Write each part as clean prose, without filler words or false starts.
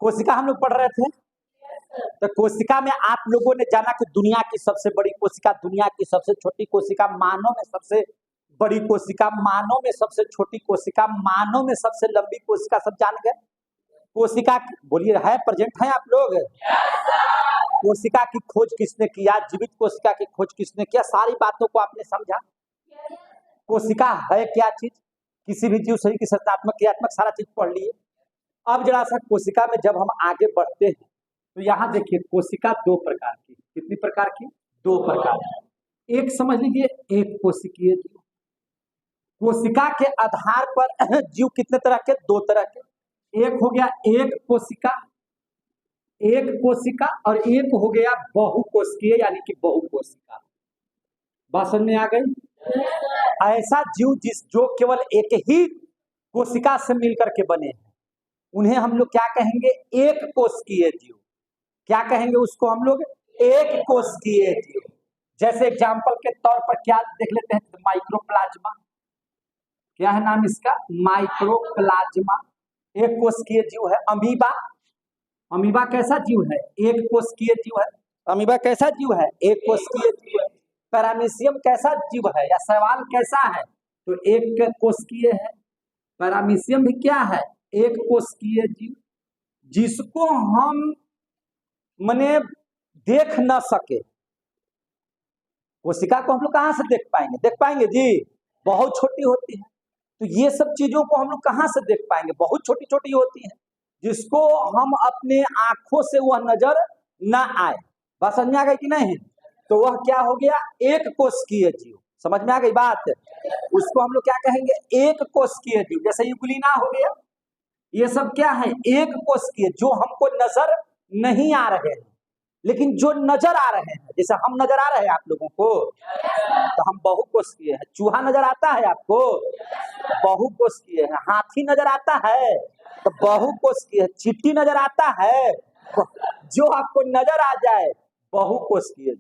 कोशिका हम लोग पढ़ रहे थे। तो कोशिका में आप लोगों ने जाना कि दुनिया की सबसे बड़ी कोशिका, दुनिया की सबसे छोटी कोशिका, मानव में सबसे बड़ी कोशिका, मानव में सबसे छोटी कोशिका, मानव में सबसे लंबी कोशिका, सब जान गए। कोशिका बोलिए, है प्रेजेंट है आप लोग? कोशिका की खोज किसने किया, जीवित कोशिका की खोज किसने किया, सारी बातों को आपने समझा। कोशिका है क्या चीज, किसी भी जीव शरीर की संरचनात्मक क्रियात्मक सारा चीज पढ़ लिए। अब जरा सा कोशिका में जब हम आगे बढ़ते हैं तो यहाँ देखिए, कोशिका दो प्रकार की, कितनी प्रकार की? दो प्रकार की। एक समझ लीजिए, एक कोशिकीय जीव। कोशिका के आधार पर जीव कितने तरह के? दो तरह के। एक हो गया एक कोशिका, एक कोशिका, और एक हो गया बहुकोशिकीय यानी कि बहुकोशिका। बात समझ में आ गई? ऐसा जीव जो केवल एक ही कोशिका से मिलकर के बने हैं, उन्हें हम लोग क्या कहेंगे? एक कोशिकीय जीव। क्या कहेंगे उसको हम लोग? एक कोशिकीय जीव। जैसे एग्जाम्पल के तौर पर क्या देख लेते हैं? माइक्रोप्लाज्मा। क्या है नाम इसका? माइक्रोप्लाज्मा। एक कोशिकीय जीव है। अमीबा, अमीबा कैसा जीव है? एक कोशिकीय जीव है। अमीबा कैसा जीव है? एक कोशिकीय जीव है। पैरामीशियम कैसा जीव है, या शैवाल कैसा है? तो एक कोशिकीय है। पैरामीशियम भी क्या है? एक कोशिकीय जीव, जिसको हम मने देख न सके। कोशिका को हम लोग कहां से देख पाएंगे? देख पाएंगे जी? बहुत छोटी होती है। तो ये सब चीजों को हम लोग कहां से देख पाएंगे? बहुत छोटी छोटी होती है, जिसको हम अपने आंखों से वह नजर ना आए। बात समझ में आ गई कि नहीं? तो वह क्या हो गया? एक कोशिकीय जीव। समझ में आ गई बात? उसको हम लोग क्या कहेंगे? एक कोशिकीय जीव। जैसे यूग्लिना हो गया, ये सब क्या है? एक कोशिकीय, जो हमको नजर नहीं आ रहे हैं, लेकिन जो नजर आ रहे हैं, जैसे हम नजर आ रहे हैं आप लोगों को, तो हम बहुकोशिकीय है। चूहा नजर आता है आपको? बहुकोशिकीय है। हाथी नजर आता है तो बहुकोशिकीय है। चींटी नजर आता है, जो आपको नजर आ जाए, बहुकोशिकीय।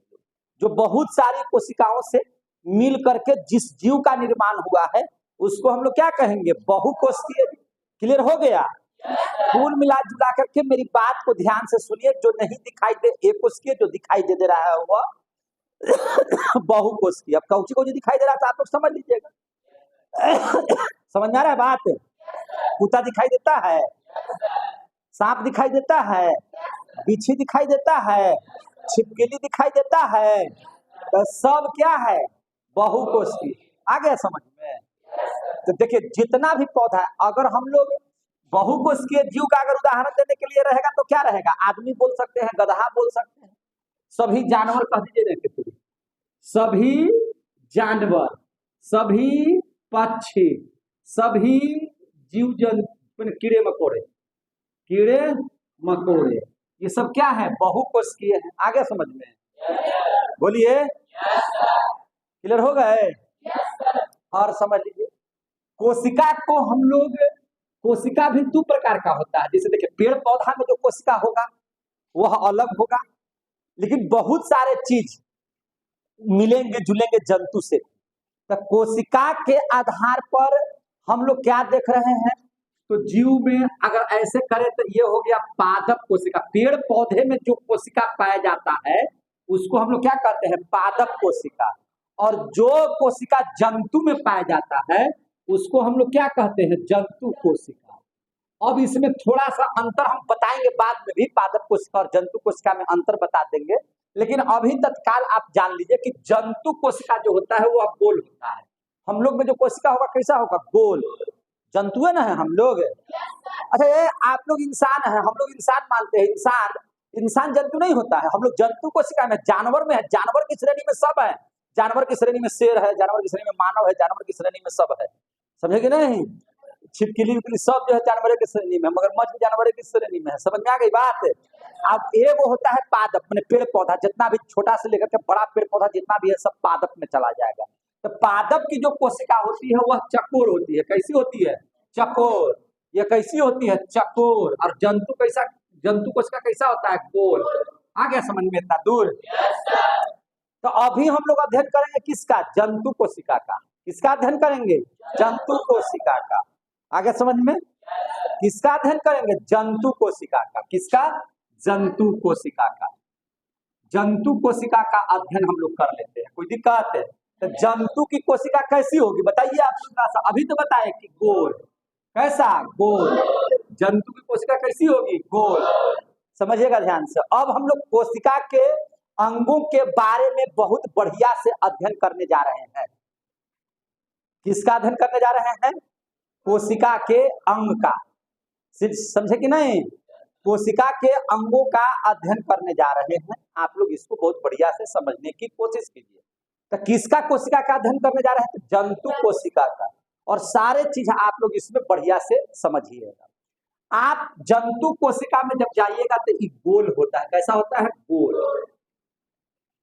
जो बहुत सारी कोशिकाओं से मिल करके जिस जीव का निर्माण हुआ है, उसको हम लोग क्या कहेंगे? बहुकोशिकीय। क्लियर हो गया? कुल मिला जुला करके मेरी बात को ध्यान से सुनिए। जो नहीं दिखाई दे एक कोशिकीय, जो दिखाई दे रहा है वह बहुकोशिकीय। अब कौची को जो दिखाई दे रहा था आप लोग समझ लीजिएगा। समझ में आ रहा है बात? कुत्ता दिखाई देता है, सांप दिखाई देता है, बिच्छी दिखाई देता है, छिपकली दिखाई देता है, तो सब क्या है? बहुकोशिकीय। आ गया समझ में? तो देखिए, जितना भी पौधा है, अगर हम लोग बहुकोशिकीय जीव का अगर उदाहरण देने के लिए रहेगा तो क्या रहेगा? आदमी बोल सकते हैं, गधा बोल सकते हैं, सभी जानवर कह दीजिए देखिए, सभी जानवर, सभी पक्षी, सभी जीव जंतु, कीड़े मकोड़े, कीड़े मकोड़े, ये सब क्या है? बहुकोशिकीय है। आगे समझ में? बोलिए, क्लियर हो गए? और समझ लीजिए, कोशिका को हम लोग, कोशिका भी दो प्रकार का होता है। जैसे देखिए, पेड़ पौधा में जो कोशिका होगा वह अलग होगा, लेकिन बहुत सारे चीज मिलेंगे जुलेंगे जंतु से। तो कोशिका के आधार पर हम लोग क्या देख रहे हैं? तो जीव में अगर ऐसे करें तो ये हो गया पादप कोशिका। पेड़ पौधे में जो कोशिका पाया जाता है उसको हम लोग क्या कहते हैं? पादप कोशिका। और जो कोशिका जंतु में पाया जाता है उसको हम लोग क्या कहते हैं? जंतु कोशिका। अब इसमें थोड़ा सा अंतर हम बताएंगे बाद में भी, पादप कोशिका और जंतु कोशिका में अंतर बता देंगे। लेकिन अभी तत्काल आप जान लीजिए कि जंतु कोशिका जो होता है वह गोल होता है। हम लोग में जो कोशिका होगा कैसा होगा? गोल। जंतु है ना, है हम लोग। अच्छा, ये आप लोग इंसान है, हम लोग इंसान मानते हैं। इंसान जंतु नहीं होता है। हम लोग जंतु कोशिका में, जानवर में है। जानवर की श्रेणी में सब है। जानवर की श्रेणी में शेर है, जानवर की श्रेणी में मानव है, जानवर की श्रेणी में सब है। समझे कि नहीं? छिपकली सब जो है जानवर की श्रेणी में, मगरमच्छ भी जानवर की श्रेणी में है। समझ में आ गई बात? अब एक होता है पादप, मैंने पेड़ पौधा, जितना भी छोटा से लेकर के बड़ा पेड़ पौधा जितना भी है सब पादप में चला जाएगा। तो पादप की जो कोशिका होती है वह चकोर होती है। कैसी होती है? चकोर। ये कैसी होती है? चकोर। और जंतु कैसा? जंतु कोशिका कैसा होता है? गोल। आ गया समझ में इतना दूर? तो अभी हम लोग अध्ययन करेंगे किसका? जंतु कोशिका का। किसका अध्ययन करेंगे? जंतु कोशिका का। आगे समझ में? किसका अध्ययन करेंगे? जंतु कोशिका का। किसका? जंतु कोशिका का। जंतु कोशिका का अध्ययन हम लोग कर लेते हैं, कोई दिक्कत है? तो जंतु की कोशिका कैसी होगी बताइए आप थोड़ा सा। अभी तो बताए कि गोल। कैसा? गोल। जंतु की कोशिका कैसी होगी? गोल। समझिएगा ध्यान से। अब हम लोग कोशिका के अंगों के बारे में बहुत बढ़िया से अध्ययन करने जा रहे हैं। किसका अध्ययन करने जा रहे हैं? कोशिका के अंग का। समझे कि नहीं? कोशिका के अंगों का अध्ययन करने जा रहे हैं। आप लोग इसको बहुत बढ़िया से समझने की कोशिश कीजिए। तो किसका कोशिका का अध्ययन करने जा रहे हैं? तो जंतु कोशिका का। और सारे चीज आप लोग इसमें बढ़िया से समझिएगा। आप जंतु कोशिका में जब जाइएगा तो ये गोल होता है। कैसा होता है? गोल।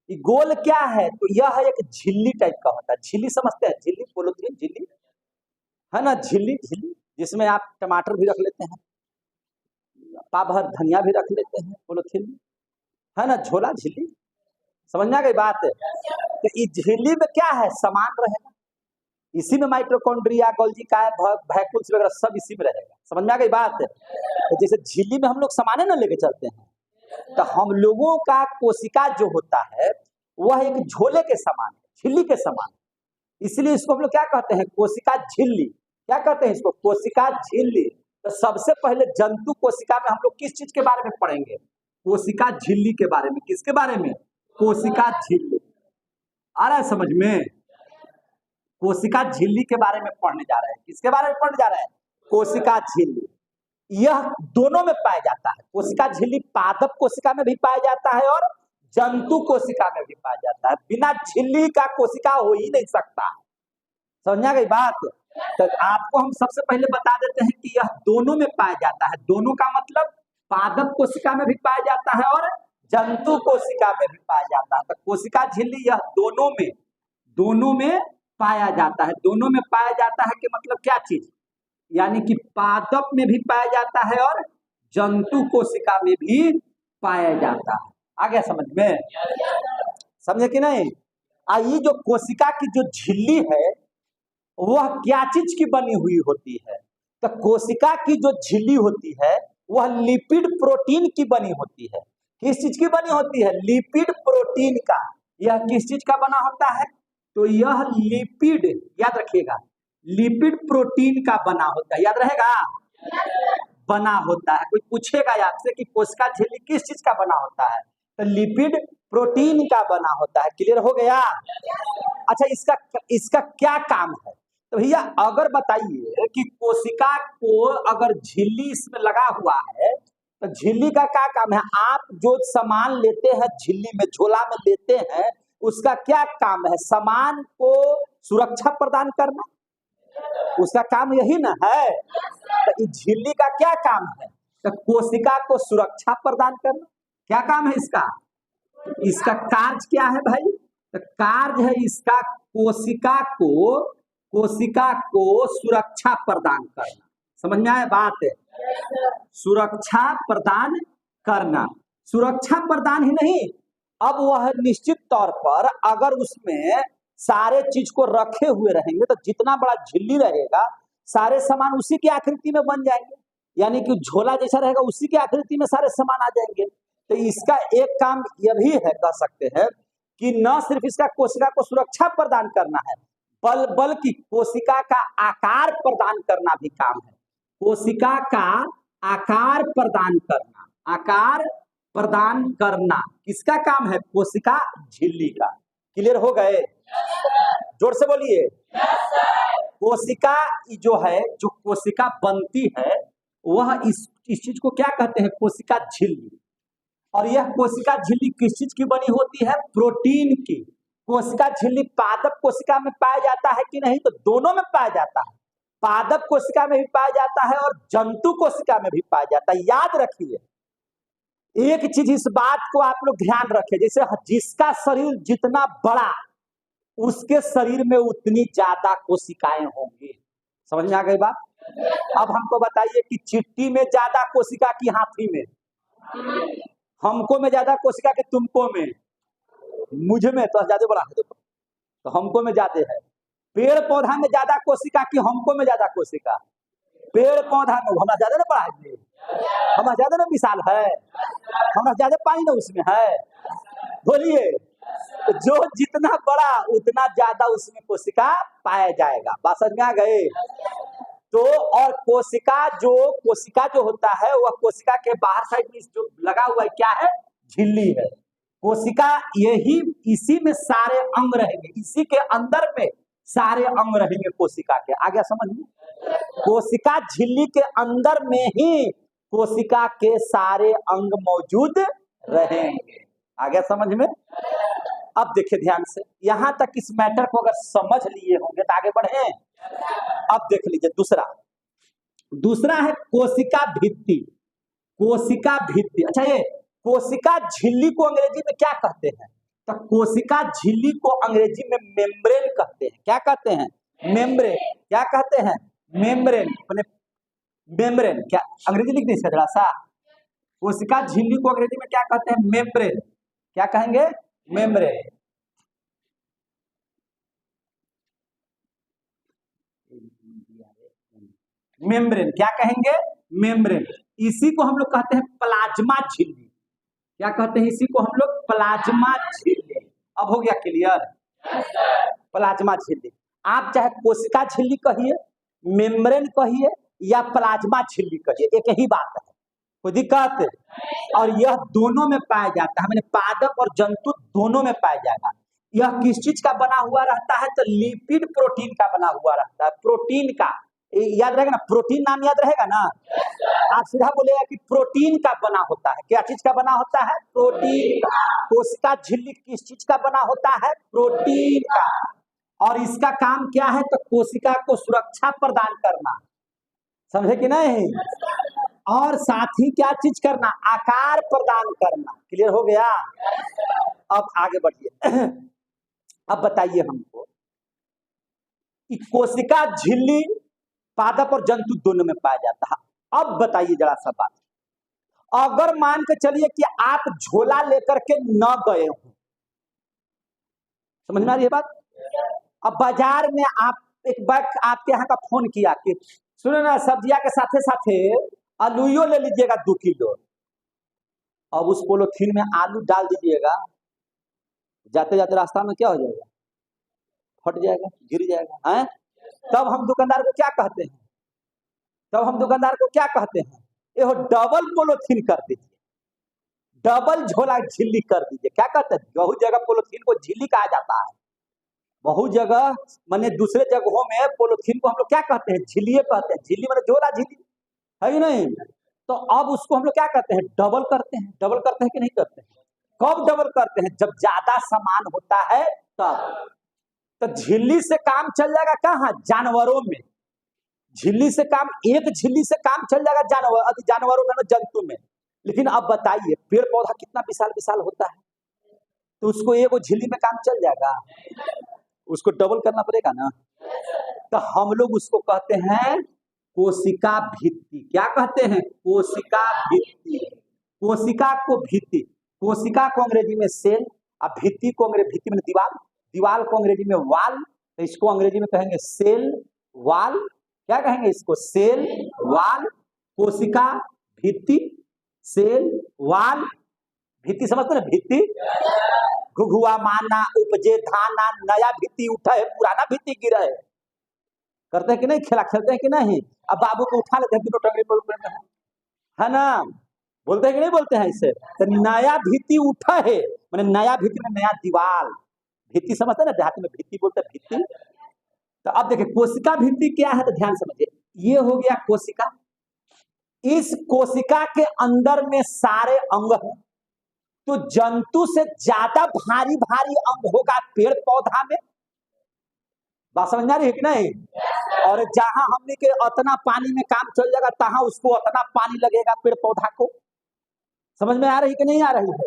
ये गोल क्या है? तो यह एक झिल्ली टाइप का होता है। झिल्ली समझते हैं? झिल्ली, पॉलीथीन झिल्ली है ना, झिल्ली। झिल्ली जिसमें आप टमाटर भी रख लेते हैं, पाव भर धनिया भी रख लेते हैं पॉलीथीन में, है ना, झोला झिल्ली। समझ में आ गई बात? तो इस झिल्ली में क्या है? सामान रहेगा। इसी में माइटोकॉन्ड्रिया, गोल्गी काय, वैक्यूल्स वगैरह सब इसी में रहेगा। समझ में आ गई बात? तो जैसे झिल्ली में हम लोग सामान ना लेके चलते हैं, तो हम लोगों का कोशिका जो होता है वह एक झोले के समान है, झिल्ली के समान। इसलिए इसको हम लोग क्या कहते हैं? कोशिका झिल्ली। क्या कहते हैं इसको? कोशिका झिल्ली। तो सबसे पहले जंतु कोशिका में हम लोग किस चीज के बारे में पढ़ेंगे? कोशिका झिल्ली के बारे में। किसके बारे में? कोशिका झिल्ली। आ रहा है समझ में? कोशिका झिल्ली के बारे में पढ़ने जा रहे हैं। किसके बारे में पढ़ने जा रहे हैं? कोशिका झिल्ली। यह दोनों में पाया जाता है। कोशिका झिल्ली पादप कोशिका में भी पाया जाता है और जंतु कोशिका में भी पाया जाता है। बिना झिल्ली का कोशिका हो ही नहीं सकता। समझ आ गई बात? तो आपको हम सबसे पहले बता देते हैं कि यह दोनों में पाया जाता है। दोनों का मतलब पादप कोशिका में भी पाया जाता है और जंतु कोशिका में भी पाया जाता है। तो कोशिका झिल्ली यह दोनों में पाया जाता है। दोनों में पाया जाता है कि मतलब क्या चीज? यानी कि पादप में भी पाया जाता है और जंतु कोशिका में भी पाया जाता है। आ गया समझ में? समझे कि नहीं? ये जो कोशिका की जो झिल्ली है वह क्या चीज की बनी हुई होती है? तो कोशिका की जो झिल्ली होती है वह लिपिड प्रोटीन की बनी होती है। किस चीज की बनी होती है? लिपिड प्रोटीन का। यह किस चीज का बना होता है? तो यह लिपिड, याद रखिएगा, लिपिड प्रोटीन का बना होता है। याद रहेगा? बना होता है। कोई पूछेगा आपसे कि कोशिका झिल्ली किस चीज का बना होता है? तो लिपिड प्रोटीन का बना होता है। क्लियर हो गया? अच्छा, इसका क्या काम है? तो भैया अगर बताइए कि कोशिका को अगर झिल्ली इसमें लगा हुआ है तो झिल्ली का क्या काम है? आप जो सामान लेते हैं झिल्ली में, झोला में लेते हैं, उसका क्या काम है? सामान को सुरक्षा प्रदान करना। उसका काम यही ना है। तो झिल्ली का क्या काम है? तो कोशिका को सुरक्षा प्रदान करना। क्या काम है इसका? इसका कार्य क्या है भाई? तो कार्य है इसका कोशिका को सुरक्षा प्रदान करना। समझ में आया बात? है सुरक्षा प्रदान करना। सुरक्षा प्रदान ही नहीं, अब वह निश्चित तौर पर अगर उसमें सारे चीज को रखे हुए रहेंगे तो जितना बड़ा झिल्ली रहेगा सारे सामान उसी की आकृति में बन जाएंगे। यानी कि झोला जैसा रहेगा उसी की आकृति में सारे सामान आ जाएंगे। तो इसका एक काम यह भी है, कह सकते हैं कि न सिर्फ इसका कोशिका को सुरक्षा प्रदान करना है बल्कि कोशिका का आकार प्रदान करना भी काम है। कोशिका का आकार प्रदान करना, आकार प्रदान करना किसका काम है? कोशिका झिल्ली का। क्लियर हो गए? जोर से बोलिए। कोशिका जो है, जो कोशिका बनती है वह इस चीज को क्या कहते हैं? कोशिका झिल्ली। और यह कोशिका झिल्ली किस चीज की बनी होती है? प्रोटीन की। कोशिका झिल्ली पादप कोशिका में पाया जाता है कि नहीं? तो दोनों में पाया जाता है। पादप कोशिका में भी पाया जाता है और जंतु कोशिका में भी पाया जाता है। याद रखिए एक चीज, इस बात को आप लोग ध्यान रखें, जैसे जिसका शरीर जितना बड़ा उसके शरीर में उतनी ज्यादा कोशिकाएं होंगी। समझ में आ गई बात? अब हमको बताइए कि चिट्टी में ज्यादा कोशिका की हाथी में? हमको में ज्यादा कोशिका कि तुमको में? मुझे में तो ज्यादा बड़ा है। देखो तो हमको में ज्यादा है। पेड़ पौधा में ज्यादा कोशिका कि हमको में ज्यादा कोशिका? पेड़ पौधा में हमारा ज्यादा ना बड़ा है, हमारा ज्यादा ना विशाल है, हमारा ज्यादा पानी ना उसमें है। बोलिए, जो जितना बड़ा उतना ज्यादा उसमें कोशिका पाया जाएगा। बात समझ में आ गए? तो और कोशिका जो होता है वह कोशिका के बाहर साइड में जो लगा हुआ है क्या है? झिल्ली है। कोशिका यही इसी में सारे अंग रहेंगे, इसी के अंदर में सारे अंग रहेंगे कोशिका के। आ गया समझ में? कोशिका झिल्ली के अंदर में ही कोशिका के सारे अंग मौजूद रहेंगे। आ गया समझ में? अब देखिए ध्यान से, यहां तक इस मैटर को अगर समझ लिए होंगे तो आगे बढ़े। अब देख लीजिए दूसरा है कोशिका भित्ति। कोशिका भित्ति, अच्छा ये कोशिका झिल्ली को अंग्रेजी में क्या कहते हैं? तो कोशिका झिल्ली को अंग्रेजी में मेम्ब्रेन कहते हैं। क्या कहते हैं? मेम्ब्रेन। क्या कहते हैं? मेम्ब्रेन। मेम्ब्रेन क्या अंग्रेजी लिख दीजिए जरा सा। कोशिका झिल्ली को अंग्रेजी में क्या कहते हैं? मेम्ब्रेन। क्या कहेंगे? मेम्ब्रेन। मेम्ब्रेन क्या कहेंगे? मेम्ब्रेन। इसी को हम लोग कहते हैं प्लाज्मा झिल्ली। क्या कहते हैं इसी को हम लोग? प्लाज्मा झिल्ली। अब हो गया क्लियर? प्लाज्मा झिल्ली। आप चाहे कोशिका झिल्ली कहिए, मेम्ब्रेन कहिए या प्लाज्मा झिल्ली कहिए, एक ही बात है, कोई दिक्कत? और यह दोनों में पाया जाता है, मैंने पादप और जंतु दोनों में पाया जाएगा। यह किस चीज का बना हुआ रहता है? तो लिपिड प्रोटीन का बना हुआ रहता है। प्रोटीन का याद रहेगा ना, प्रोटीन नाम याद रहेगा ना। आप सीधा बोलेगा कि प्रोटीन का बना होता है। क्या चीज का बना होता है? प्रोटीन का। कोशिका झिल्ली किस चीज का बना होता है? प्रोटीन का। और इसका काम क्या है? तो कोशिका को सुरक्षा प्रदान करना। समझे कि नहीं? और साथ ही क्या चीज करना? आकार प्रदान करना। क्लियर हो गया? अब आगे बढ़िए। अब बताइए हमको, कोशिका झिल्ली पादप और जंतु दोनों में पाया जाता है। अब बताइए जरा सा बात, अगर मान के चलिए कि आप झोला लेकर के न गए हो, समझ में आ रही है बात? अब बाजार में आप एक बार आपके यहाँ का फोन किया कि सुनो ना, सब्जिया के साथे साथे आलूयो ले लीजिएगा 2 किलो। अब उस पोलोथीन में आलू डाल दीजिएगा, जाते जाते रास्ता में क्या हो जाएगा? फट जाएगा, गिर जाएगा है? तब हम दुकानदार को क्या कहते हैं? ये डबल पोलोथीन कर दीजिए, डबल झोला झिल्ली कर दीजिए। क्या कहते हैं? बहुत जगह पोलोथीन को झिल्ली कहा जाता है, बहुत जगह माने दूसरे जगहों में पोलोथीन को हम लोग क्या कहते हैं? झिल्ली कहते हैं। झिल्ली माने झोला झिल्ली है ही नहीं। तो अब उसको हम लोग क्या कहते हैं? डबल करते हैं। डबल करते हैं कि नहीं करते हैं? कब डबल करते हैं? जब ज्यादा सामान होता है तब। तो झिल्ली से काम चल जाएगा कहाँ? जानवरों में। झिल्ली से काम, एक झिल्ली से काम चल जाएगा जानवरों में, जंतु में। लेकिन अब बताइए, पेड़ पौधा कितना विशाल विशाल होता है, तो उसको एक झिल्ली में काम चल जाएगा? उसको डबल करना पड़ेगा ना। तो हम लोग उसको कहते हैं कोशिका भित्ति। क्या कहते हैं? कोशिका भित्ति। कोशिका को भित्ति, कोशिका को अंग्रेजी में सेल, और भित्ति को अंग्रेजी, भित्ति में दीवार, दीवार को अंग्रेजी में वाल, तो इसको अंग्रेजी में कहेंगे सेल वाल। क्या कहेंगे इसको? Cell wall. कोशिका भित्ति, सेल वाल। भित्ति समझते ना? भित्ति घुघुआ माना उपजे धाना, नया भित्ति उठा है पुराना भित्ति गिरा है। करते हैं कि नहीं? खेला खेलते हैं कि नहीं? अब बाबू को उठा लेते हैं दोनों टंगड़ी पर, है ना? बोलते हैं कि नहीं बोलते हैं इससे? तो नया भित्ति उठा है, मैंने नया भित्ति में नया दीवार। भित्ति समझते हैं ना, देहाती में भित्ति बोलते हैं, भित्ति। तो अब देखिए कोशिका भित्ति क्या है, तो ध्यान समझिए। ये हो गया कोशिका। इस कोशिका के अंदर में सारे अंग हैं। तो जंतु से ज्यादा भारी भारी अंग होगा पेड़ पौधा में। बात समझ आ रही है कि नहीं? और जहां हमने के उतना पानी में काम चल जाएगा, तहां उसको उतना पानी लगेगा पेड़ पौधा को। समझ में आ रही कि नहीं आ रही है?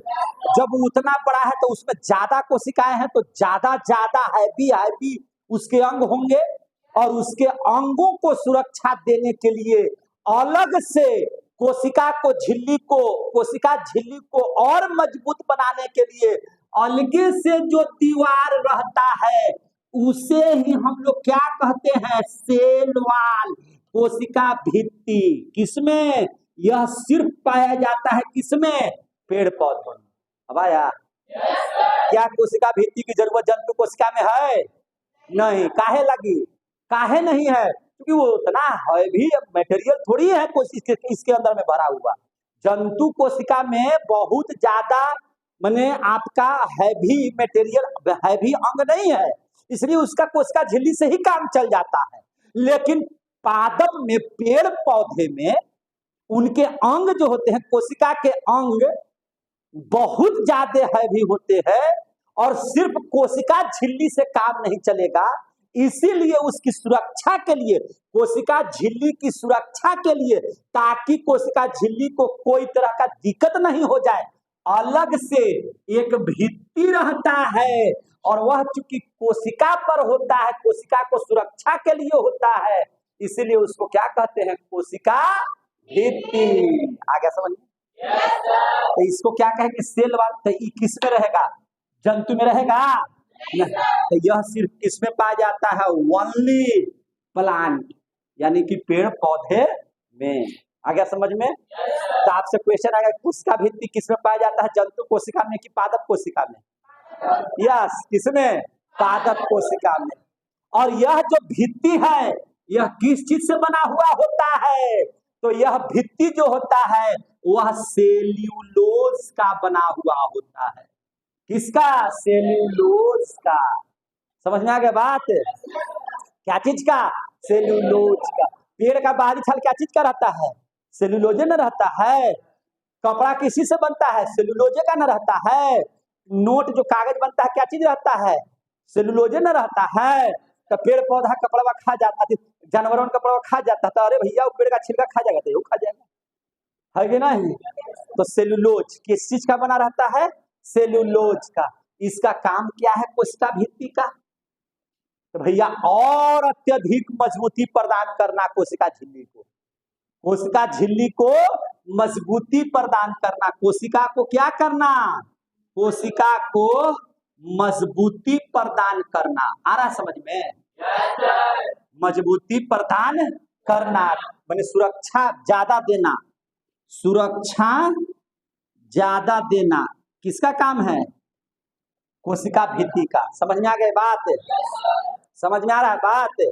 जब उतना बड़ा है तो उसमें ज्यादा कोशिकाएं हैं, तो ज्यादा ज्यादा हैवी उसके अंग होंगे। और उसके अंगों को सुरक्षा देने के लिए अलग से कोशिका झिल्ली को और मजबूत बनाने के लिए अलगे से जो दीवार रहता है, उसे ही हम लोग क्या कहते हैं? Cell wall. कोशिका भित्ति किसमें? यह सिर्फ पाया जाता है किसमें? पेड़ पौधों में। अब आया? क्या कोशिका भित्ति की जरूरत जंतु कोशिका में है? नहीं। काहे लगी? काहे नहीं है? क्योंकि वो उतना हैवी मटेरियल थोड़ी है इसके अंदर में भरा हुआ। जंतु कोशिका में बहुत ज्यादा माने आपका हैवी मटेरियल, हैवी अंग नहीं है, इसलिए उसका कोशिका झिल्ली से ही काम चल जाता है। लेकिन पादप में, पेड़ पौधे में उनके अंग जो होते हैं, कोशिका के अंग बहुत ज्यादा हैवी होते हैं और सिर्फ कोशिका झिल्ली से काम नहीं चलेगा। इसीलिए उसकी सुरक्षा के लिए, कोशिका झिल्ली की सुरक्षा के लिए, ताकि कोशिका झिल्ली को कोई तरह का दिक्कत नहीं हो जाए, अलग से एक भित्ति रहता है और वह चूंकि कोशिका पर होता है, कोशिका को सुरक्षा के लिए होता है, इसीलिए उसको क्या कहते हैं? कोशिका भित्ति। आ गया समझ? तो इसको क्या कहेंगे? Cell wall. तो ये किस में रहेगा? जंतु में रहेगा? नहीं। तो यह सिर्फ किसमें पाया जाता है? ओनली प्लांट, यानी कि पेड़ पौधे में। आ गया समझ में? तो आपसे क्वेश्चन आएगा, कोशिका भित्ति किसमें पाया जाता है? जंतु कोशिका में कि पादप कोशिका में? यस, किसमें? पादप कोशिका में। और यह जो भित्ति है, यह किस चीज से बना हुआ होता है? तो यह भित्ति जो होता है वह सेल्यूलोज का बना हुआ होता है। किसका? सेल्यूलोज का। समझ में आ गया बात? क्या चीज का? सेल्यूलोज का। पेड़ का बाहरी छाल क्या चीज का रहता है? सेल्यूलोजे न रहता है। कपड़ा किसी से बनता है? सेल्यूलोजे का न रहता है। नोट जो कागज बनता है क्या चीज रहता है? सेल्यूलोजे न रहता है। तो पेड़ पौधा कपड़ा खा जाता है, जानवरों का कपड़ा खा जाता है, तो अरे भैया वो पेड़ का छिलका खा जाएगा, तो वो खा जाएगा, है कि नहीं? तो सेल्यूलोज किस चीज का बना रहता है? सेल्यूलोज का। इसका काम क्या है कोशिका भित्ति का? तो भैया और अत्यधिक मजबूती प्रदान करना कोशिका झिल्ली को। कोशिका झिल्ली को मजबूती प्रदान करना। कोशिका को क्या करना? कोशिका को मजबूती प्रदान करना। आ रहा समझ में? मजबूती प्रदान करना माने सुरक्षा ज्यादा देना। सुरक्षा ज्यादा देना किसका काम है? कोशिका भित्ति का। समझ में आ गई बात? समझ में आ रहा है बात? तो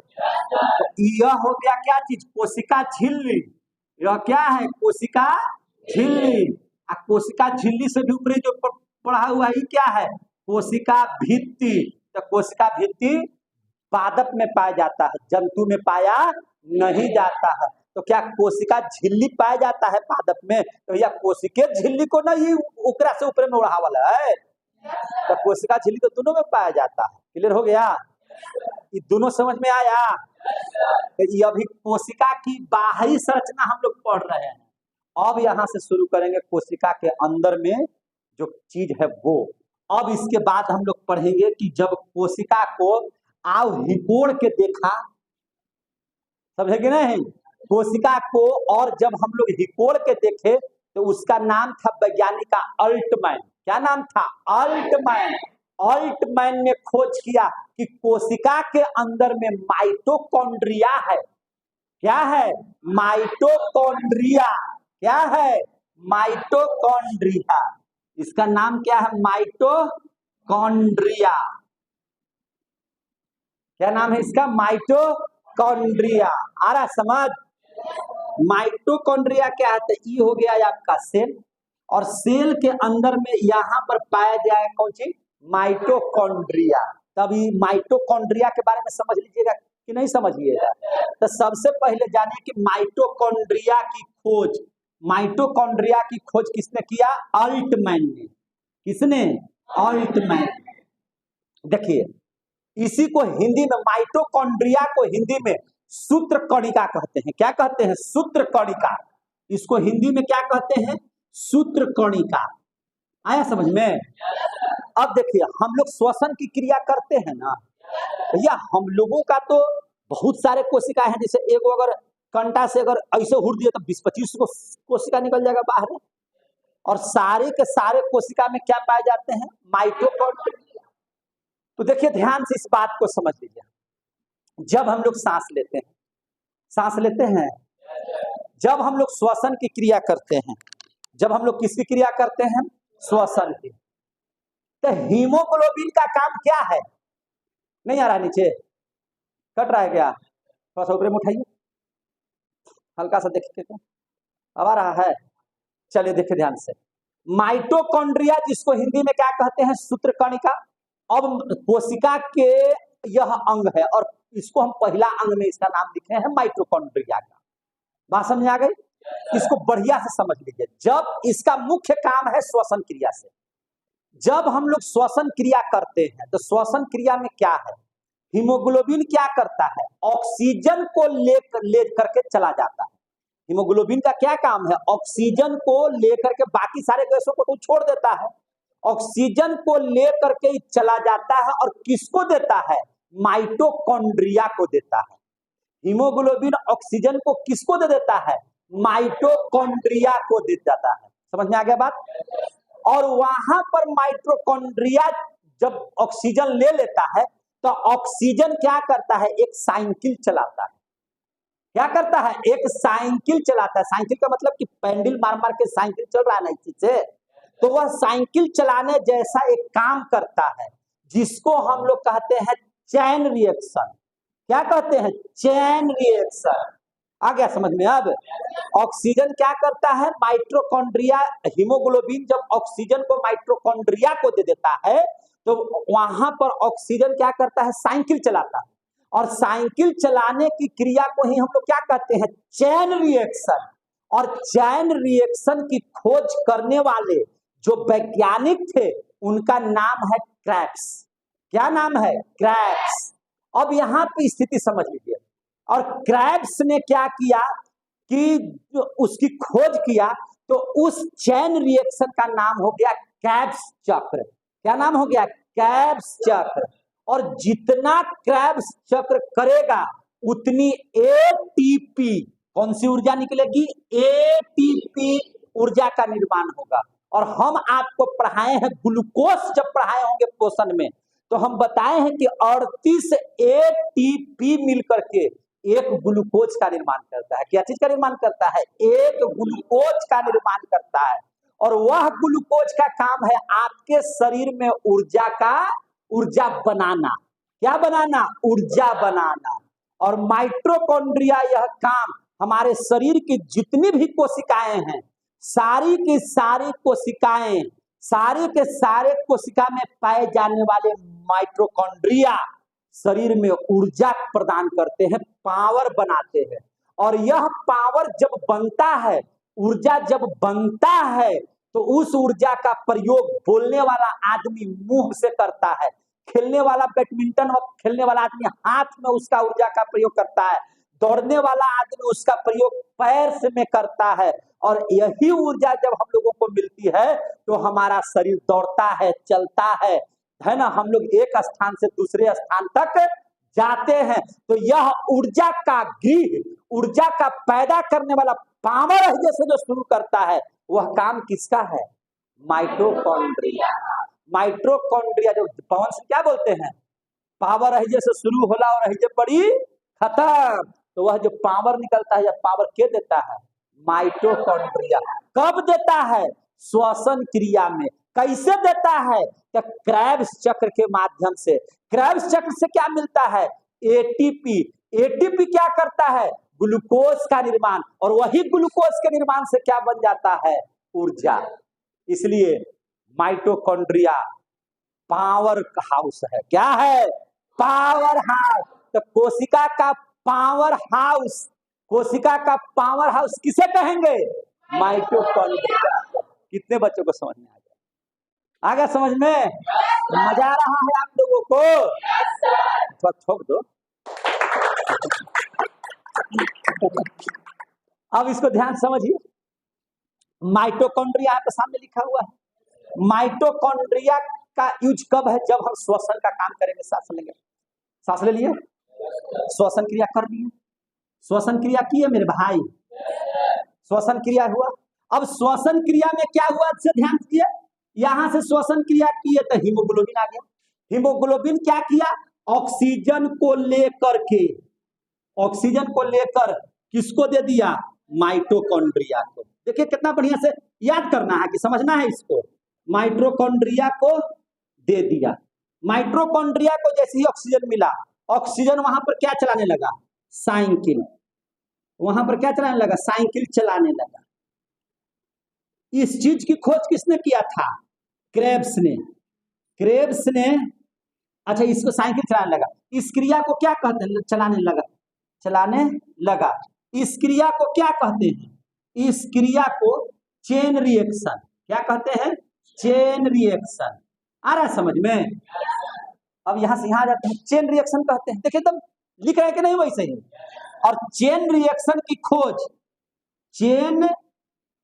यह हो गया क्या चीज? कोशिका झिल्ली। यह क्या है? कोशिका झिल्ली। कोशिका झिल्ली से भी ऊपर जो पढ़ा हुआ है क्या है? कोशिका भित्ति। तो कोशिका भित्ति पादप में पाया जाता है, जंतु में पाया नहीं जाता है। तो क्या कोशिका झिल्ली पाया जाता है पादप में? तो यह कोशिका झिल्ली को नहीं ऊपरा से ऊपर में उड़ावल है। तो कोशिका झिल्ली तो दोनों में पाया जाता है। क्लियर हो गया? ये दोनों समझ में आया? तो ये अभी कोशिका की बाहरी संरचना हम लोग पढ़ रहे हैं। अब यहाँ से शुरू करेंगे कोशिका के अंदर में जो चीज है वो। अब इसके बाद हम लोग पढ़ेंगे कि जब कोशिका को आव हिकोड़ के देखा, समझे कि नहीं? कोशिका को और जब हम लोग हिकोड़ के देखे तो उसका नाम था वैज्ञानिक का अल्टमैन। क्या नाम था? अल्टमैन। अल्टमैन ने खोज किया कि कोशिका के अंदर में माइटोकॉन्ड्रिया है। क्या है? माइटोकॉन्ड्रिया। क्या है? माइटोकॉन्ड्रिया। इसका नाम क्या है? माइटोकॉन्ड्रिया। क्या नाम है इसका? माइटोकॉन्ड्रिया। आ रहा समझ? माइटोकॉन्ड्रिया क्या है? तो ये हो गया आपका सेल, और सेल के अंदर में यहाँ पर पाया जाएगा कौन चीज? माइटोकॉन्ड्रिया। तभी माइटोकॉन्ड्रिया के बारे में समझ लीजिएगा कि नहीं समझिएगा। तो सबसे पहले जानिए कि माइटोकॉन्ड्रिया की खोज, माइटोकॉन्ड्रिया की खोज किसने किया? अल्टमैन ने। किसने? अल्टमैन। देखिए इसी को हिंदी में, माइटोकॉन्ड्रिया को हिंदी में सूत्रकणिका कहते हैं। क्या कहते हैं? सूत्रकणिका। इसको हिंदी में क्या कहते हैं? सूत्रकणिका। आया समझ में? अब देखिए हम लोग श्वसन की क्रिया करते हैं ना भैया, हम लोगों का तो बहुत सारे कोशिका हैं। जैसे एक अगर कंटा से अगर ऐसे हुड़ दिए तो 20-25 कोशिका निकल जाएगा बाहर, और सारे के सारे कोशिका में क्या पाए जाते हैं? माइटोकॉन्ड्रिया। तो देखिए ध्यान से इस बात को समझ लीजिए। जब हम लोग सांस लेते हैं, सांस लेते हैं। जब हम लोग श्वसन की क्रिया करते हैं, जब हम लोग किसकी क्रिया करते हैं? श्वसन की। तो हीमोग्लोबिन का काम क्या है? नहीं आ रहा नीचे, कट रहा है क्या? थोड़ा सा ऊपर में उठाइए, हल्का सा देखिए तो अब आ रहा है। चलिए देखिए ध्यान से, माइटोकॉन्ड्रिया जिसको हिंदी में क्या कहते हैं? सूत्रकणिका। अब कोशिका के यह अंग है और इसको हम पहला अंग में इसका नाम लिखे हैं माइटोकॉन्ड्रिया का। बात समझ आ गई? इसको बढ़िया से समझ लीजिए। जब इसका मुख्य काम है श्वसन क्रिया से, जब हम लोग श्वसन क्रिया करते हैं तो श्वसन क्रिया में क्या है? हीमोग्लोबिन क्या करता है? ऑक्सीजन को लेकर के चला जाता है। हीमोग्लोबिन का क्या काम है? ऑक्सीजन को लेकर के, बाकी सारे गैसों को तो छोड़ देता है, ऑक्सीजन को लेकर के चला जाता है और किसको देता है? माइटोकॉन्ड्रिया को देता है। हीमोग्लोबिन ऑक्सीजन को किसको दे देता है? माइटोकॉन्ड्रिया को दे देता है। समझ में आ गया बात? और वहां पर माइटोकॉन्ड्रिया जब ऑक्सीजन ले लेता है तो ऑक्सीजन क्या करता है? एक साइकिल चलाता है। क्या करता है? एक साइकिल चलाता है। साइकिल का मतलब कि पेंडल मार मार के साइकिल चल रहा है ना इसी से, तो वह साइकिल चलाने जैसा एक काम करता है जिसको हम लोग कहते हैं चैन रिएक्शन। क्या कहते हैं? Chain reaction. आ गया समझ में? अब ऑक्सीजन क्या करता है? माइटोकॉन्ड्रिया, हीमोग्लोबिन जब ऑक्सीजन को माइटोकॉन्ड्रिया को दे देता है तो वहां पर ऑक्सीजन क्या करता है? साइकिल चलाता है। और साइकिल चलाने की क्रिया को ही हम लोग क्या कहते हैं? Chain reaction. और चैन रिएक्शन की खोज करने वाले जो वैज्ञानिक थे उनका नाम है क्रेब्स। क्या नाम है? क्रेब्स। अब यहाँ पे स्थिति समझ लीजिए। और क्रेब्स ने क्या किया कि उसकी खोज किया, तो उस चैन रिएक्शन का नाम हो गया क्रेब्स चक्र। क्या नाम हो गया? क्रेब्स चक्र। और जितना क्रेब्स चक्र करेगा उतनी एटीपी, कौन सी ऊर्जा निकलेगी? एटीपी ऊर्जा का निर्माण होगा। और हम आपको पढ़ाए हैं ग्लूकोज, जब पढ़ाए होंगे पोषण में, तो हम बताए हैं कि 38 एटीपी मिलकर के एक ग्लूकोज का निर्माण करता है। क्या चीज का निर्माण करता है? एक ग्लूकोज का निर्माण करता है। और वह ग्लूकोज का काम है आपके शरीर में ऊर्जा बनाना। क्या बनाना? ऊर्जा बनाना। और माइटोकॉन्ड्रिया यह काम हमारे शरीर की जितनी भी कोशिकाएं हैं, सारी की सारी कोशिकाएं, सारे के सारे कोशिका में पाए जाने वाले माइटोकॉन्ड्रिया शरीर में ऊर्जा प्रदान करते हैं, पावर बनाते हैं। और यह पावर जब बनता है, ऊर्जा जब बनता है, तो उस ऊर्जा का प्रयोग बोलने वाला आदमी मुंह से करता है, खेलने वाला बैडमिंटन खेलने वाला आदमी हाथ में उसका ऊर्जा का प्रयोग करता है, दौड़ने वाला आदमी उसका प्रयोग पैर से में करता है। और यही ऊर्जा जब हम लोगों को मिलती है तो हमारा शरीर दौड़ता है, चलता है ना। हम लोग एक स्थान से दूसरे स्थान तक जाते हैं। तो यह ऊर्जा का गृह, ऊर्जा का पैदा करने वाला पावर है जैसे जो शुरू करता है, वह काम किसका है? माइटोकॉन्ड्रिया। माइटोकॉन्ड्रिया जो पवन से क्या बोलते हैं? पावर है जैसे शुरू होला और है बड़ी खत्म। तो वह जो पावर निकलता है, यह पावर क्या देता है? माइटोकॉन्ड्रिया। कब देता है? श्वसन क्रिया में। कैसे देता है? तो क्रेब्स चक्र के माध्यम से। क्रेब्स चक्र से क्या मिलता है? एटीपी। एटीपी क्या करता है? ग्लूकोज का निर्माण। और वही ग्लूकोज के निर्माण से क्या बन जाता है? ऊर्जा। इसलिए माइटोकॉन्ड्रिया पावर हाउस है। क्या है? Power house. तो कोशिका का पावर हाउस, कोशिका का पावर हाउस किसे कहेंगे? माइटोकॉन्ड्रिया। कितने बच्चों को समझ में आ गया समझ में? मजा आ रहा है आप लोगों को? थोड़ा ठोक दो। अब इसको ध्यान समझिए। माइटोकॉन्ड्रिया आपके सामने लिखा हुआ है। माइटोकॉन्ड्रिया का यूज कब है? जब हम श्वसन का काम करेंगे। सांस लेंगे, सांस ले लिए, श्वसन क्रिया कर लिए, श्वसन क्रिया की है मेरे भाई, श्वसन क्रिया हुआ। अब श्वसन क्रिया में क्या हुआ? अच्छे ध्यान दीजिए। यहां से श्वसन क्रिया की है तो हीमोग्लोबिन आ गया। हीमोग्लोबिन क्या किया? ऑक्सीजन को लेकर के ऑक्सीजन को लेकर किसको दे दिया, माइटोकॉन्ड्रिया को। देखिए कितना बढ़िया से याद करना है कि समझना है इसको। माइटोकॉन्ड्रिया को दे दिया, माइटोकॉन्ड्रिया को जैसे ही ऑक्सीजन मिला, ऑक्सीजन वहां पर क्या चलाने लगा, साइकिल, वहां पर क्या चलाने लगा, साइकिल चलाने लगा। इस चीज की खोज किसने किया था, क्रेब्स ने। क्रेब्स ने, अच्छा इसको साइकिल चलाने लगा, इस क्रिया को क्या कहते हैं, चलाने लगा, चलाने लगा। इस क्रिया को क्या कहते हैं, इस क्रिया को चेन रिएक्शन, क्या कहते हैं, चेन रिएक्शन। आ रहा है समझ में। अब यहां से यहां आ जाते हैं, चेन रिएक्शन कहते हैं। देखिए तुम लिख रहे हैं कि नहीं वैसे ही। और चेन रिएक्शन की खोज, चेन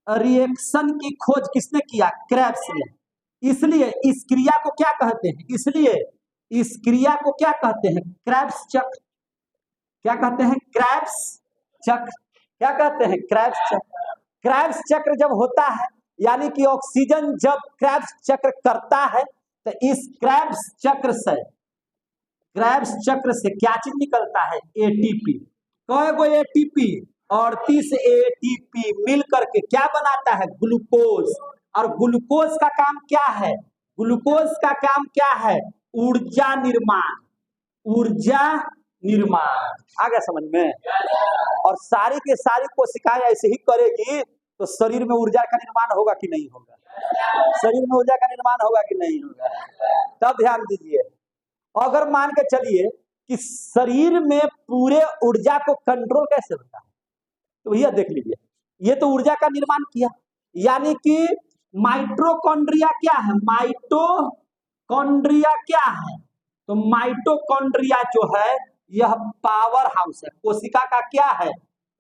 रिएक्शन की खोज किसने किया, क्रेब्स ने। इसलिए इस क्रिया को क्या कहते हैं, इसलिए इस क्रिया को क्या कहते हैं, क्रेब्स चक्र। क्या कहते हैं, क्रेब्स चक्र। क्या कहते हैं, क्रेब्स चक्र। क्रेब्स चक्र जब होता है, यानी कि ऑक्सीजन जब क्रेब्स चक्र करता है, तो इस क्रेब्स चक्र से, क्रेब्स चक्र से क्या चीज निकलता है, एटीपी। कई एटीपी, 38 एटीपी मिल करके क्या बनाता है, ग्लूकोज। और ग्लूकोज का काम क्या है, ग्लूकोज का काम क्या है, ऊर्जा निर्माण, ऊर्जा निर्माण। आ गया समझ में। और सारी के सारी कोशिकाएं ऐसे ही करेगी तो शरीर में ऊर्जा का निर्माण होगा कि नहीं होगा, शरीर में ऊर्जा का निर्माण होगा कि नहीं होगा। तब ध्यान दीजिए, अगर मान के चलिए कि शरीर में पूरे ऊर्जा को कंट्रोल कैसे होता है, तो भैया देख लीजिए, ये तो ऊर्जा का निर्माण किया, यानी कि माइटोकॉन्ड्रिया क्या है, माइटोकॉन्ड्रिया क्या है, तो माइटोकॉन्ड्रिया जो है यह पावर हाउस है। कोशिका का क्या है,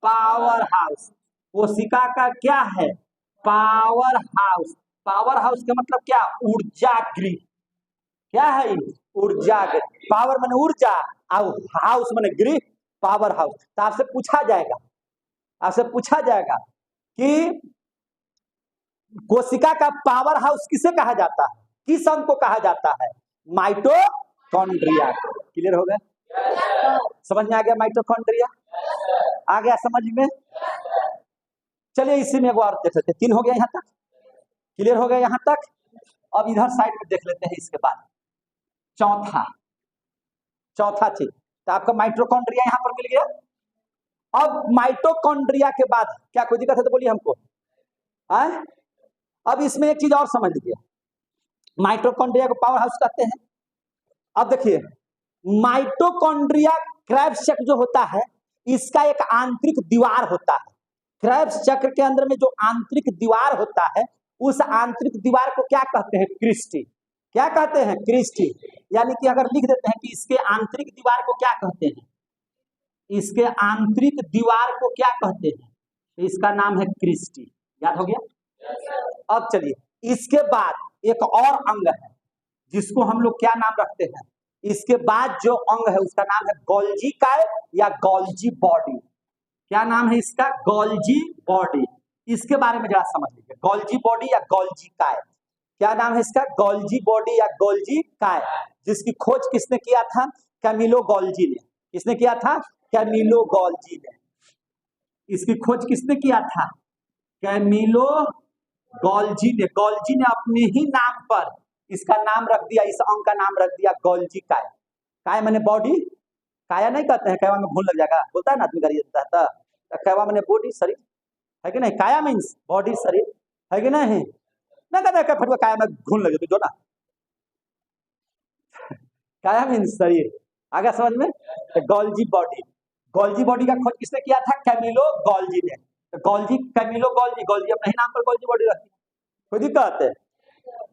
पावर हाउस। कोशिका का क्या है, पावर हाउस। पावर हाउस का मतलब क्या, ऊर्जा गृह। क्या है, ऊर्जा गृह। पावर माने ऊर्जा, हाउस माने गृह, पावर हाउस। तो आपसे पूछा जाएगा, आपसे पूछा जाएगा कि कोशिका का पावर हाउस किसे कहा जाता है, किस अंग को कहा जाता है, माइटोकॉन्ड्रिया। क्लियर हो गया, समझ में आ गया माइटोकॉन्ड्रिया, आ गया समझ में। चलिए इसी में एक और देख लेते हैं, 3 हो गया यहां तक, क्लियर हो गया यहां तक। अब इधर साइड में देख लेते हैं इसके बाद चौथा चीज। तो आपका माइटोकॉन्ड्रिया यहां पर मिल गया। अब माइटोकॉन्ड्रिया के बाद क्या कोई दिक्कत है तो बोलिए हमको। अब इसमें एक चीज और समझ लीजिए, माइटोकॉन्ड्रिया को पावर हाउस कहते हैं। अब देखिए माइटोकॉन्ड्रिया क्रेब्स चक्र जो होता है, इसका एक आंतरिक दीवार होता है। क्रेब्स चक्र के अंदर में जो आंतरिक दीवार होता है, उस आंतरिक दीवार को क्या कहते हैं, क्रिस्टी। क्या कहते हैं, क्रिस्टी। यानी कि अगर लिख देते हैं कि इसके आंतरिक दीवार को क्या कहते हैं, इसके आंतरिक दीवार को क्या कहते हैं, तो इसका नाम है क्रिस्टी। याद हो गया। अब चलिए इसके बाद एक और अंग है जिसको हम लोग क्या नाम रखते हैं, इसके बाद जो अंग है उसका नाम है गोल्जी काय या गोल्जी बॉडी। क्या नाम है इसका, गोल्जी बॉडी। इसके बारे में जरा समझ लीजिए, गोल्जी बॉडी या गोल्जी काय, क्या नाम है इसका, गोल्जी बॉडी या गोल्जी काय। जिसकी खोज किसने किया था, कैमिलो गोल्जी ने। किसने किया था, कैमिलो गोल्जी ने। इसकी खोज किसने किया था, कैमिलो गोल्जी ने। गोल्जी ने अपने ही नाम पर इसका नाम रख दिया, इस अंग का नाम रख दिया गोल्जी काय। काय माने बॉडी, काया नहीं कहते हैं, कैवा में भूल लग जाएगा, बोलता है ना आदमी रहता है, कैवा माने बॉडी, शरीर है कि नहीं, काया मीन्स बॉडी, शरीर है कि नहीं। ना कहते फटवा काया में घून लगे तो जो ना, काया मीन्स शरीर। आगे समझ में। तो गोल्जी बॉडी, गोल्जी बॉडी का खोज किसने किया था, कैमिलो गोल्जी ने। तो गोल्जी, कैमिलो गोल्जी, गोल्जी अपने ही नाम पर गोल्जी बॉडी रखती है, कोई दिक्कत है।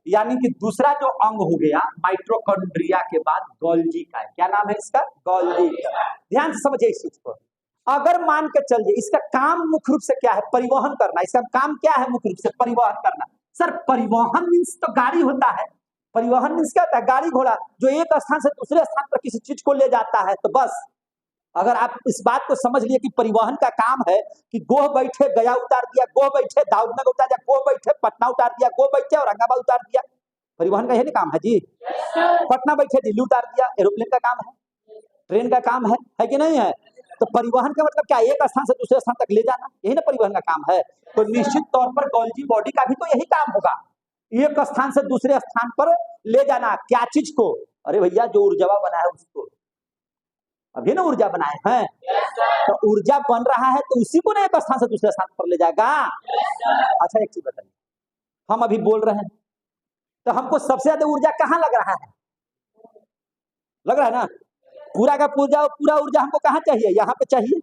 यानी कि दूसरा जो अंग हो गया माइटोकॉन्ड्रिया के बाद गोल्जी का, क्या नाम है इसका, गोल्जी का। ध्यान से समझिए इस चीज को। अगर मान के चलिए इसका काम मुख्य रूप से क्या है, परिवहन करना। इसका काम क्या है, मुख्य रूप से परिवहन करना। सर परिवहन मीन्स तो गाड़ी होता है, परिवहन मीन्स क्या होता है, गाड़ी घोड़ा जो एक स्थान से दूसरे स्थान पर किसी चीज को ले जाता है। तो बस अगर आप इस बात को समझ लिए कि परिवहन का काम है कि गोह बैठे गया उतार दिया, गोह बैठे दाऊदनगर उतार दिया, गोह बैठे पटना उतार दिया, गोह बैठे औरंगाबाद उतार दिया, परिवहन का यही काम है जी। पटना बैठे दिल्ली उतार दिया, एरोप्लेन का काम है, ट्रेन का काम है कि नहीं है। तो परिवहन का मतलब क्या, एक स्थान से दूसरे स्थान तक ले जाना, यही ना परिवहन का काम है। तो निश्चित तौर पर गोल्जी बॉडी का भी तो यही काम होगा, एक स्थान से दूसरे स्थान पर ले जाना। क्या चीज को? अरे भैया जो ऊर्जा बना है उसको, अभी ना ऊर्जा बनाए हैं, तो ऊर्जा बन रहा है तो उसी को ना एक स्थान से दूसरे स्थान पर ले जाएगा। अच्छा एक चीज बताइए, हम अभी बोल रहे हैं तो हमको सबसे ज्यादा ऊर्जा कहाँ लग रहा है? लग रहा है ना, पूरा ऊर्जा हमको कहाँ चाहिए? यहाँ पे चाहिए।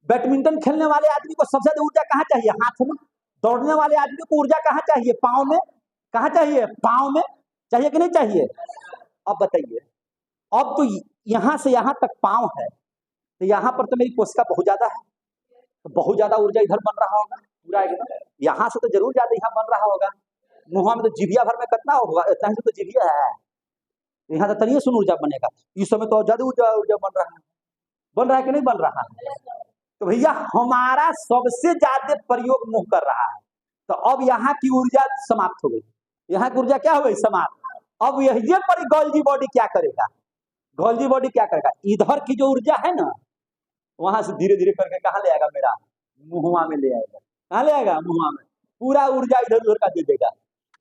बैडमिंटन खेलने वाले आदमी को सबसे ज्यादा ऊर्जा कहाँ चाहिए? हाथ में। दौड़ने वाले आदमी को ऊर्जा कहाँ चाहिए? पाँव में। कहाँ चाहिए? पाँव में। चाहिए कि नहीं चाहिए? अब बताइए, अब तो यहाँ से यहाँ तक पाँव है, तो यहाँ पर तो मेरी कोशिका बहुत ज्यादा है, तो बहुत ज्यादा ऊर्जा इधर बन रहा होगा पूरा एकदम। यहाँ से तो जरूर ज्यादा यहाँ बन रहा होगा। मुँह में तो जिभिया भर में कितना होगा, इतना ही तो जिभिया है, यहाँ तो तनिए सुन ऊर्जा बनेगा। इस समय तो ज्यादा ऊर्जा बन रहा है कि नहीं बन रहा है? तो भैया हमारा सबसे ज्यादा प्रयोग मुंह कर रहा है, तो अब यहाँ की ऊर्जा समाप्त हो गई। यहाँ की ऊर्जा क्या हो गई? समाप्त। अब यही पर गोल्जी बॉडी क्या करेगा? गोल्जी बॉडी क्या करेगा? इधर की जो ऊर्जा है ना, वहां से धीरे धीरे करके कहाँ ले आएगा? मेरा मुहुआ में ले आएगा। कहाँ ले आएगा? मुहुआ में। पूरा ऊर्जा इधर उधर का दे देगा,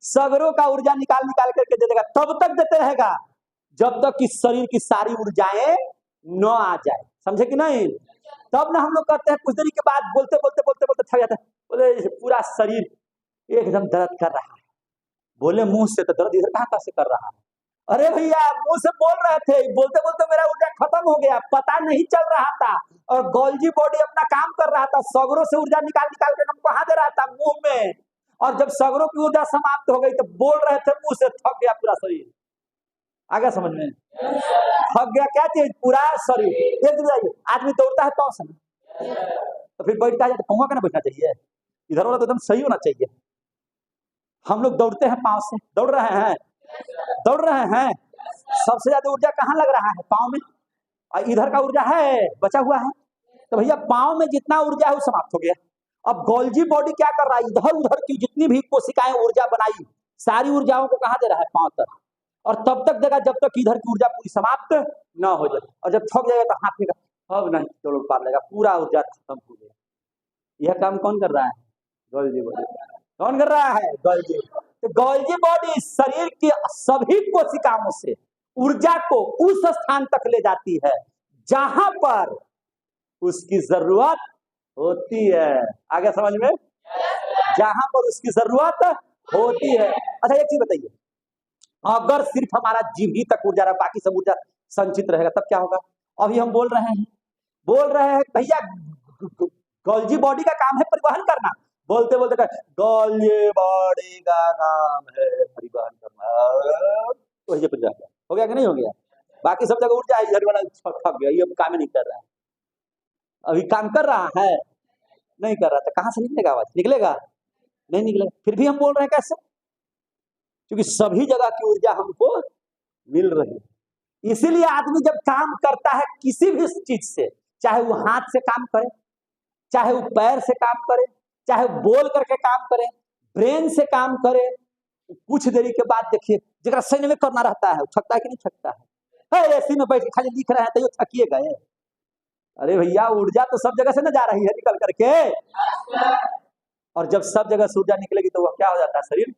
सगरों का ऊर्जा निकाल निकाल करके दे देगा। तब तक देते रहेगा जब तक कि शरीर की सारी ऊर्जाएं न आ जाए। समझे कि नहीं? तब ना हम लोग करते हैं, कुछ देर के बाद बोलते बोलते बोलते बोलते थक जाते हैं, बोले पूरा शरीर एकदम दर्द कर रहा है। बोले मुंह से तो दर्द इधर कहाँ से कर रहा है? अरे भैया मुंह से बोल रहे थे, बोलते बोलते मेरा ऊर्जा खत्म हो गया, पता नहीं चल रहा था, और गोल्जी बॉडी अपना काम कर रहा था, सगरों से ऊर्जा निकाल निकाल के हमको कहाँ दे रहा था? मुंह में। और जब सगरों की ऊर्जा समाप्त हो गई तो बोल रहे थे मुंह से, थक गया पूरा शरीर। आगे समझ में? थक गया क्या चीज? पूरा शरीर। एक दिन आदमी दौड़ता है पाँव से, तो फिर बैठता है तो पाँव का ना बैठना चाहिए, इधर वाला तो एकदम सही होना चाहिए। हम लोग दौड़ते हैं पाँव से, दौड़ रहे हैं, सबसे ज्यादा ऊर्जा कहाँ लग रहा है? पाँव में। और इधर का ऊर्जा है बचा हुआ है, तो भैया पाँव में जितना ऊर्जा है वो समाप्त हो गया। अब गोल्जी बॉडी क्या कर रहा है? इधर उधर की जितनी भी कोशिकाएं ऊर्जा बनाई, सारी ऊर्जाओं को कहाँ दे रहा है? पाँव तक। और तब तक देगा जब तक इधर की ऊर्जा पूरी समाप्त न हो जाए, और जब थक जाएगा तो हाथ में अब नहीं चलो पार लेगा, पूरा ऊर्जा खत्म हो गया। यह काम कौन कर रहा है? Golgi body. कौन कर रहा है? गोल्जी। तो गोल्जी बॉडी शरीर की सभी कोशिकाओं से ऊर्जा को उस स्थान तक ले जाती है जहां पर उसकी जरूरत होती है। आगे समझ में? जहां पर उसकी जरूरत होती है। अच्छा एक चीज बताइए, अगर सिर्फ हमारा जीव ही तक ऊर्जा रहा, बाकी सब ऊर्जा संचित रहेगा, तब क्या होगा? अभी हम बोल रहे हैं भैया गोल्जी बॉडी का काम है परिवहन करना, बोलते बोलते गोल्जी बॉडी का काम है परिवहन करना, तो हो गया कि नहीं हो गया? बाकी सब जगह ऊर्जा है, इधर वाला थक गया, ये काम ही नहीं कर रहा है। अभी काम कर रहा है? नहीं कर रहा, तो कहाँ से निकलेगा आवाज? निकलेगा नहीं? निकलेगा। फिर भी हम बोल रहे हैं कैसे? क्योंकि सभी जगह की ऊर्जा हमको मिल रही है। इसीलिए आदमी जब काम करता है किसी भी चीज से, चाहे वो हाथ से काम करे, चाहे वो पैर से काम करे, चाहे वो बोल करके काम करे, ब्रेन से काम करे, कुछ देरी के बाद देखिए जरा सही में करना रहता है, थकता है कि नहीं थकता है? ऐसी में बैठ के खाली लिख रहे हैं तो थकिए गए। अरे भैया ऊर्जा तो सब जगह से ना जा रही है निकल करके, और जब सब जगह से ऊर्जा निकलेगी तो वह क्या हो जाता है? शरीर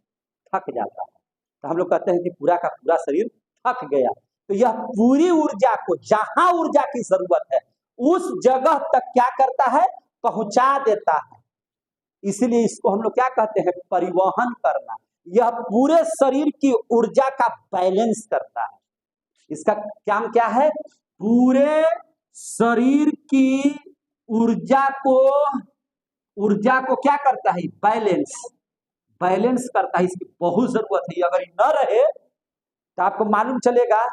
थक जाता है। तो हम लोग कहते हैं कि पूरा का पूरा शरीर थक गया। तो यह पूरी ऊर्जा को जहां ऊर्जा की जरूरत है उस जगह तक क्या करता है? पहुंचा देता है। इसीलिए इसको हम लोग क्या कहते हैं? परिवहन करना। यह पूरे शरीर की ऊर्जा का बैलेंस करता है। इसका काम क्या है? पूरे शरीर की ऊर्जा को क्या करता है? बैलेंस करता है। इसकी बहुत जरूरत है। अगर न रहे तो आपको मालूम चलेगा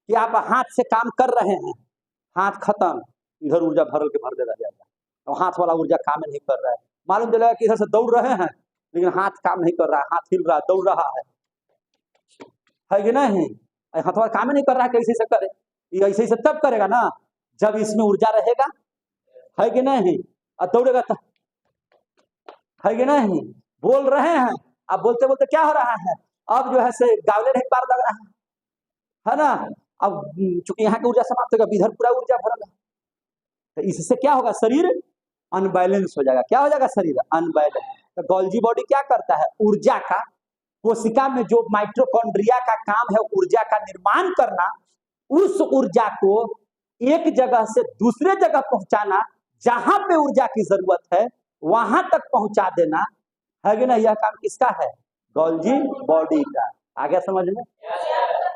कि आप हाथ से काम कर रहे हैं, हाथ खत्म, इधर ऊर्जा भर के भर देगा जाएगा, और हाथ वाला ऊर्जा काम नहीं कर रहा है। मालूम चलेगा कि इधर से दौड़ रहे हैं लेकिन हाथ काम नहीं कर रहा है, हाथ हिल रहा है, दौड़ रहा है कि नहीं? हाथ वाला काम नहीं कर रहा है, कैसे से करे? ये ऐसे से तब करेगा ना जब इसमें ऊर्जा रहेगा, है कि नहीं? और दौड़ेगा तो, है कि नहीं? बोल रहे हैं, अब बोलते बोलते क्या हो रहा है? अब जो है से गावले नहीं पार लग रहा है ना? अब चूंकि यहाँ की ऊर्जा समाप्त होगा, इधर पूरा ऊर्जा भरल है, तो इससे क्या होगा, शरीर अनबैलेंस हो जाएगा। क्या हो जाएगा, शरीर अनबैलेंस। तो गोल्जी बॉडी क्या करता है, ऊर्जा का, कोशिका में जो माइटोकॉन्ड्रिया का काम है ऊर्जा का निर्माण करना, उस ऊर्जा को एक जगह से दूसरे जगह पहुंचाना, जहां पे ऊर्जा की जरूरत है वहां तक पहुंचा देना है कि ना, यह काम किसका है, गोल्जी बॉडी का। आ गया समझ में।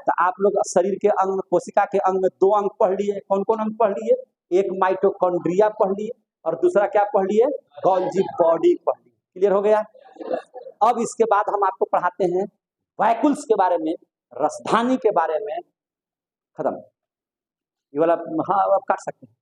तो आप लोग शरीर के अंग, कोशिका के अंग में 2 अंग पढ़ लिए। कौन कौन अंग पढ़ लिए, एक माइटोकॉन्ड्रिया पढ़ लिए और दूसरा क्या पढ़ लिए, गोल्जी बॉडी पढ़ लिए। क्लियर हो गया। अब इसके बाद हम आपको पढ़ाते हैं वैकुल्स के बारे में, रसधानी के बारे में। खत्म ये वाला, हाँ अब काट सकते हैं।